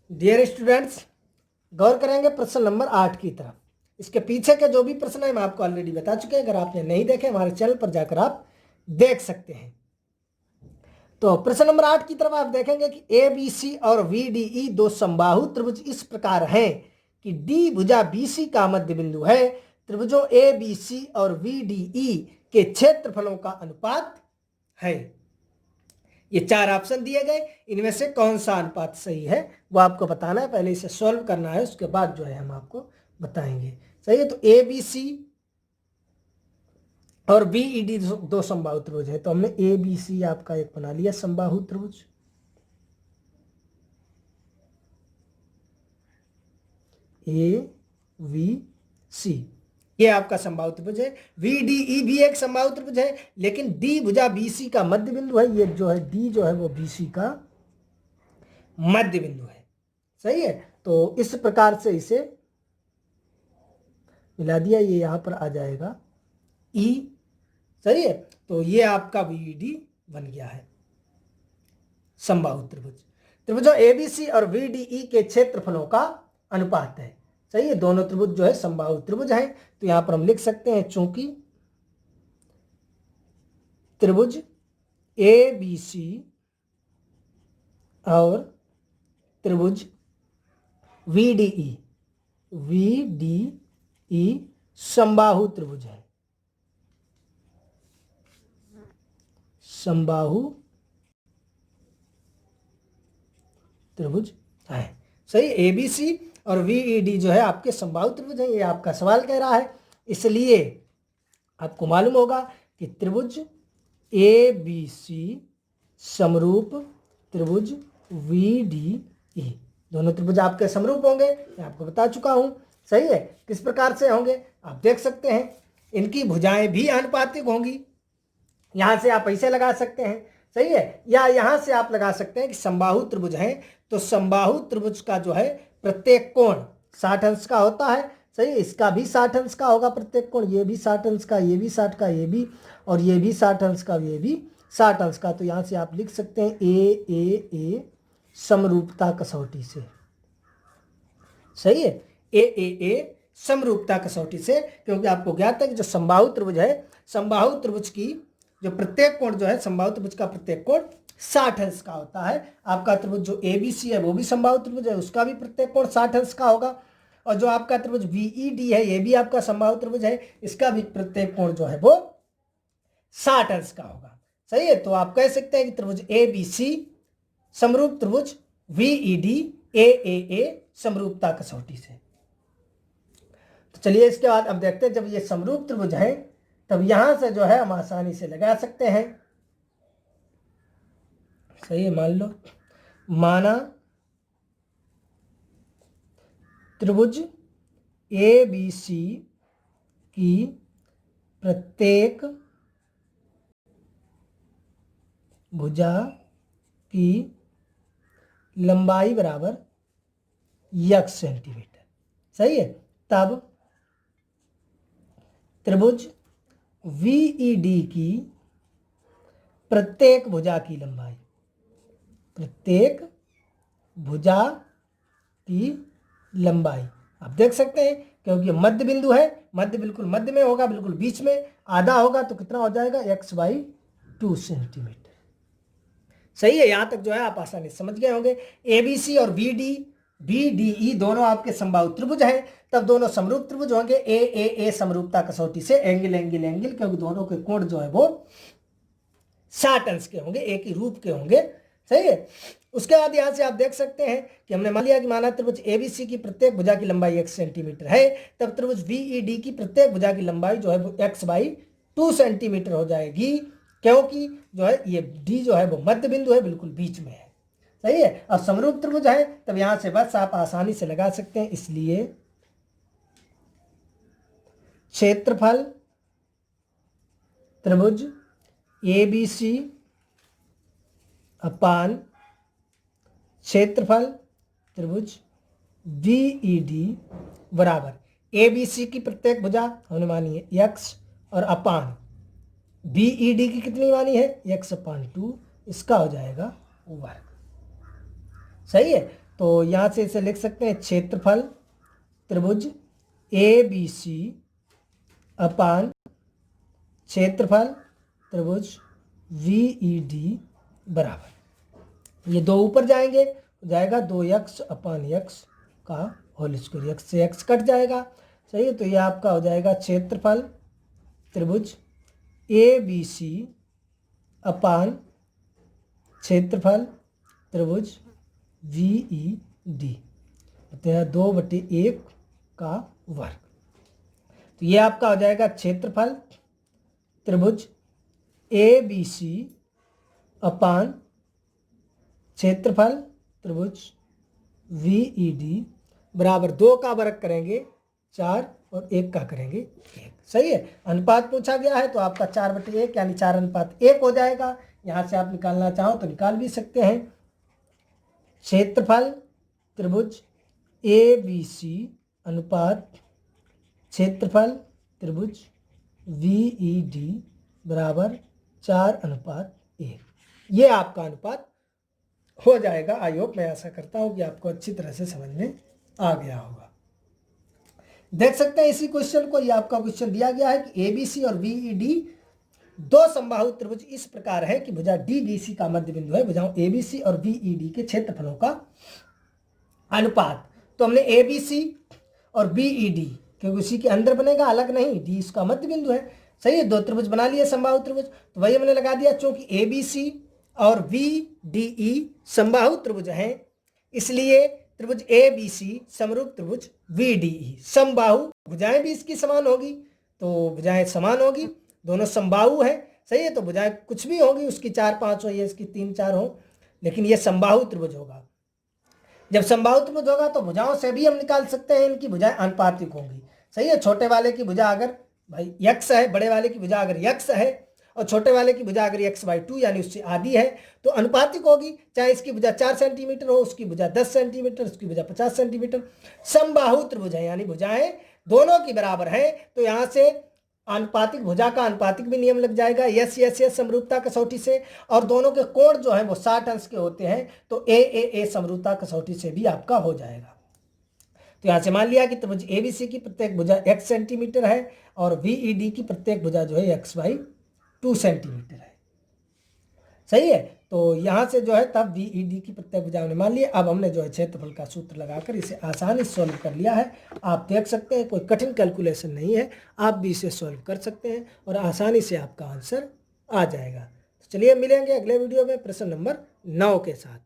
Dear students, गौर करेंगे प्रश्न number 8 की तरफ। इसके पीछे के जो भी प्रश्न है मैं आपको ऑलरेडी बता चुके हैं। अगर आपने नहीं देखे हमारे चैनल पर जाकर आप देख सकते हैं। तो प्रश्न नंबर 8 की तरफ आप देखेंगे कि ए बी सी और वी डी ई दो समबाहु त्रिभुज इस प्रकार हैं कि डी भुजा बी सी का मध्य बिंदु है। त्रिभुजों ए बी सी और वी डी ई के क्षेत्रफलों का अनुपात है। ये 4 ऑप्शन दिए गए, इनमें से कौन सा अनुपात सही है वो आपको बताना है। पहले इसे सॉल्व करना है, उसके बाद जो है हम आपको बताएंगे। सही है, तो ए बी सी और बी ई डी दो समबाहु त्रिभुज है। तो हमने ए बी सी आपका एक बना लिया समबाहु त्रिभुज। ए वी सी ये आपका समबाहु त्रिभुज है। वी डी ई भी एक समबाहु त्रिभुज है, लेकिन डी भुजा बी सी का मध्य बिंदु है। ये जो है डी जो है वो बी सी का मध्य बिंदु है। सही है, तो इस प्रकार से इसे मिला दिया, ये यहां पर आ जाएगा ई। सही है, तो ये आपका वी डी बन गया है समबाहु त्रिभुज। त्रिभुजों एबीसी और वी डी ई के क्षेत्रफलों का अनुपात है। सही है, दोनों त्रिभुज जो है समबाहु त्रिभुज है। तो यहां पर हम लिख सकते हैं चूंकि त्रिभुज ए बी सी और त्रिभुज वी डी ई समबाहु त्रिभुज है। समबाहु त्रिभुज है। सही, एबीसी और वीईडी जो है आपके समबाहु त्रिभुज है। ये आपका सवाल कह रहा है, इसलिए आपको मालूम होगा कि त्रिभुज ए बी सी समरूप त्रिभुज वी डी ई, दोनों त्रिभुज आपके समरूप होंगे। मैं आपको बता चुका हूं। सही है, किस प्रकार से होंगे आप देख सकते हैं। इनकी भुजाएं भी आनुपातिक होंगी। यहां से आप ऐसे लगा सकते हैं, सही है, या यहां से आप लगा सकते हैं कि समबाहु त्रिभुज है तो समबाहु त्रिभुज का जो है प्रत्येक कोण 60 अंश का होता है। सही है, इसका भी 60 अंश का होगा प्रत्येक कोण। ये भी 60 अंश का, ये भी 60 का, ये भी, और ये भी 60 अंश का, ये भी 60 अंश का। तो यहां से आप लिख सकते हैं ए समरूपता कसौटी से। सही है, ए समरूपता कसौटी से, क्योंकि आपको ज्ञात है कि जो समबाहु त्रिभुज है, समबाहु त्रिभुज की जो प्रत्येक कोण जो है, समबाहु त्रिभुज का प्रत्येक कोण 60 अंश का होता है। आपका त्रिभुज जो एबीसी है वो भी समबाहु त्रिभुज है, उसका भी प्रत्येक कोण 60 अंश का होगा। और जो आपका त्रिभुज वीईडी है ये भी आपका समबाहु त्रिभुज है, इसका भी प्रत्येक कोण जो है वो 60 अंश का होगा। सही है, तो आप कह सकते हैं कि त्रिभुज एबीसी समरूप त्रिभुज वीईडी ए समरूपता कसौटी से। तो चलिए इसके बाद अब देखते हैं, जब ये समरूप त्रिभुज है तब यहां से जो है हम आसानी से लगा सकते हैं। सही है, मान लो, माना त्रिभुज ए बी सी की प्रत्येक भुजा की लंबाई बराबर x सेंटीमीटर। सही है, तब त्रिभुज वीईडी की प्रत्येक भुजा की लंबाई, प्रत्येक भुजा की लंबाई आप देख सकते हैं, क्योंकि मध्य बिंदु है, मध्य बिल्कुल मध्य में होगा, बिल्कुल बीच में आधा होगा, तो कितना हो जाएगा x/2 सेंटीमीटर। सही है, यहां तक जो है आप आसानी से समझ गए होंगे। एबीसी और बीडीई दोनों आपके समबाहु त्रिभुज हैं, तब दोनों समरूप त्रिभुज होंगे। ए समरूपता कसौटी से एंगल, क्योंकि दोनों के कोण जो है वो 60 अंश के होंगे, एक ही रूप के होंगे। सही है, उसके बाद यहां से आप देख सकते हैं कि हमने मान लिया कि माना त्रिभुज एबीसी की प्रत्येक भुजा की लंबाई x सेंटीमीटर है, तब त्रिभुज वीईडी की प्रत्येक भुजा की लंबाई जो है वो x/2 सेंटीमीटर हो जाएगी, क्योंकि जो है ये डी जो है वो मध्य बिंदु है, बिल्कुल बीच में है। सही है, अब समरूप त्रिभुज है तब यहां से बस आप आसानी से लगा सकते हैं। इसलिए क्षेत्रफल त्रिभुज एबीसी अपान क्षेत्रफल त्रिभुज वीईडी बराबर एबीसी की प्रत्येक भुजा हमने मानी है x, और अपान बीईडी की कितनी मानी है x/2, इसका हो जाएगा वर्ग। सही है, तो यहाँ से इसे लिख सकते हैं क्षेत्रफल त्रिभुज ABC अपान क्षेत्रफल त्रिभुज VED बराबर, ये दो ऊपर जाएंगे तो जाएगा 2x अपान x का होल स्क्वायर, x से x कट जाएगा। सही है, तो ये आपका हो जाएगा क्षेत्रफल त्रिभुज ABC अपान क्षेत्रफल त्रिभुज VED होते हैं 2/1 का वर्ग। तो ये आपका हो जाएगा क्षेत्रफल त्रिभुज ABC अपान क्षेत्रफल त्रिभुज VED बराबर 2 का वर्ग करेंगे 4 और 1 का करेंगे 1। सही है, अनुपात पूछा गया है तो आपका 4/1 यानी 4:1 हो जाएगा। यहाँ से आप निकालना चाहो तो निकाल भी सकते हैं। क्षेत्रफल त्रिभुज ABC अनुपात क्षेत्रफल त्रिभुज VED बराबर 4:1, ये आपका अनुपात हो जाएगा। आई होप, मैं आशा करता हूँ कि आपको अच्छी तरह से समझ में आ गया होगा। देख सकते हैं इसी क्वेश्चन को, ये आपका क्वेश्चन दिया गया है कि ABC और VED दो समबाहु त्रिभुज इस प्रकार है कि भुजा DBC का मध्य बिंदु है। भुजाओं ABC और VED के क्षेत्रफलों का अनुपात, तो हमने ABC और VED क्योंकि उसी के अंदर बनेगा, अलग नहीं, D इसका मध्य बिंदु है। सही है, दो त्रिभुज बना लिए समबाहु त्रिभुज, तो वही हमने लगा दिया। चूंकि ABC और VDE समबाहु त्रिभुज हैं, इसलिए त्रिभुज ABC समरूप त्रिभुज VDE। समबाहु भुजाएं भी इसकी समान होगी, तो भुजाएं समान होगी, दोनों समबाहु है। सही है, तो भुजाएं कुछ भी होगी, उसकी 4-5 हो या इसकी 3-4 हो, लेकिन ये समबाहु त्रिभुज होगा। जब समबाहु त्रिभुज होगा तो भुजाओं से भी हम निकाल सकते हैं इनकी भुजाएं आनुपातिक होंगी। सही है, छोटे वाले की भुजा अगर भाई x है, बड़े वाले की भुजा अगर x है और छोटे वाले की भुजा अगर x/2 यानी उससे आधी है तो अनुपातिक होगी। चाहे इसकी भुजा 4 सेंटीमीटर हो, उसकी भुजा 10 सेंटीमीटर, उसकी भुजा 50 सेंटीमीटर। समबाहु त्रिभुज है यानी भुजाएं दोनों की बराबर है, तो यहाँ से आनुपातिक भुजा का आनुपातिक भी नियम लग जाएगा यस समरूपता कसौटी से, और दोनों के कोण जो है वो 60 अंश के होते हैं, तो ए समरूपता कसौटी से भी आपका हो जाएगा। तो यहाँ से मान लिया कि त्रिभुज ABC की प्रत्येक भुजा x सेंटीमीटर है और VED की प्रत्येक भुजा जो है x/2 सेंटीमीटर है। सही है, तो यहाँ से जो है तब VED की प्रत्येक भुजा हमने मान लिया। अब हमने जो है क्षेत्रफल का सूत्र लगाकर इसे आसानी से सॉल्व कर लिया है। आप देख सकते हैं कोई कठिन कैलकुलेशन नहीं है, आप भी इसे सॉल्व कर सकते हैं और आसानी से आपका आंसर आ जाएगा। तो चलिए मिलेंगे अगले वीडियो में प्रश्न नंबर 9 के साथ।